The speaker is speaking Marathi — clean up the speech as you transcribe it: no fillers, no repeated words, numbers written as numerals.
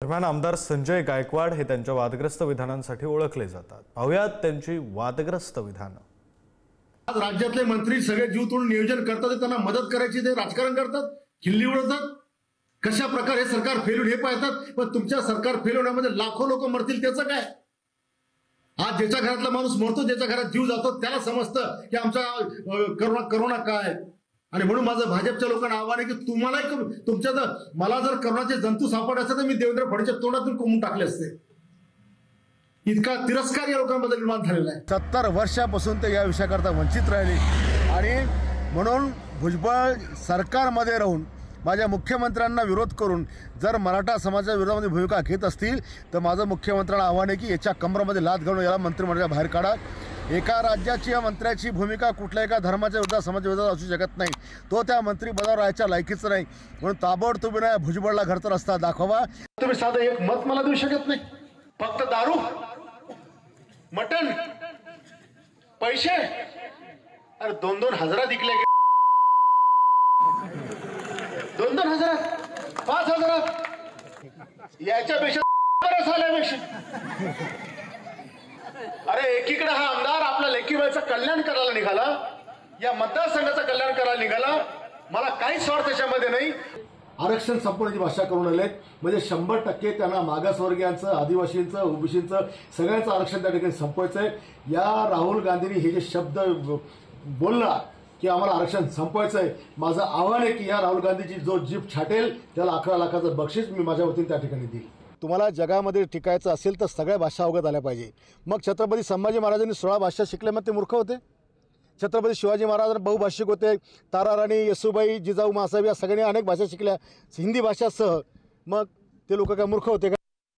दरम्यान आमदार संजय गायकवाड हे त्यांच्या वादग्रस्त विधानांसाठी ओळखले जातात। पाहुयात त्यांची वादग्रस्त विधानं। आज राज्यातले मंत्री सगळे जीव तोडून नियोजन करतात, त्यांना मदत करायची ते राजकारण करतात, खिल्ली उडवतात। कशा प्रकारे सरकार फेल होईल हे पाहतात, पण तुमच्या सरकार फेल होण्यामध्ये लाखो लोक मरतील त्याचं काय? आज ज्याच्या घरातला माणूस मरतो, ज्याच्या घरात जीव जातो त्याला समजतं की आमचा करोना काय। आणि म्हणून माझं भाजपच्या लोकांना आव्हान आहे की तुम्हाला तुमच्या मला जर करोनाचे जंतू सापडले असते तर मी देवेंद्र फडणवीसच्या तोंडातून कोंबून टाकले असते। इतका तिरस्कार या लोकांबद्दल निर्माण झालेला आहे। 70 वर्षापासून ते या विषयाकरता वंचित राहिले आणि म्हणून भुजबळ सरकारमध्ये राहून माझ्या मुख्यमंत्र्यांना विरोध करून जर मराठा समाजाच्या विरोधामध्ये भूमिका घेत असतील तर माझं मुख्यमंत्र्यांना आव्हान आहे की याच्या कमरामध्ये लाथ घालून याला मंत्रिमंडळाच्या बाहेर काढा। एका राज्याची या मंत्र्याची भूमिका कुठल्या एका धर्माच्या विरोधात समाजाच्या विरोधात असू शकत नाही, तो त्या मंत्रिपदावर राहायच्या लायकीचं नाही। म्हणून ताबडतोबीने भुजबळला घरचा रस्ता दाखवा। तुम्ही साधं एक मत मला देऊ शकत नाही, फक्त दारू, मटण, पैसे, अरे 2-2 हजारात विकले, 2-2 हजारात, 5 हजारात, याच्यापेक्षा अरे एकीकडे हा आमदार आपल्या लेकीबाईचं कल्याण करायला निघाला, या मतदारसंघाचं कल्याण करायला निघाला, मला काहीच स्वार्थ त्याच्यामध्ये नाही। आरक्षण संपवण्याची भाषा करून आले म्हणजे 100% त्यांना मागासवर्गीयांचं, आदिवासींचं, ओबीसींचं सगळ्यांचं आरक्षण त्या ठिकाणी संपवायचंय। या राहुल गांधींनी हे जे शब्द बोलला की आम्हाला आरक्षण संपवायचंय, माझं आव्हान आहे की या राहुल गांधीची जो जीभ छाटेल त्याला 11 लाखाचं बक्षीस मी माझ्या वतीने त्या ठिकाणी देईल। तुम्हाला जगामध्ये टिकायचं असेल तर सगळ्या भाषा अवगत आल्या पाहिजे। मग छत्रपती संभाजी महाराजांनी 16 भाषा शिकले, मग ते मूर्ख होते? छत्रपती शिवाजी महाराज बहुभाषिक होते, ताराराणी, येसुबाई, जिजाऊ मासाहेब या सगळ्यांनी अनेक भाषा शिकल्या हिंदी भाषासह, मग ते लोक काय मूर्ख होते का?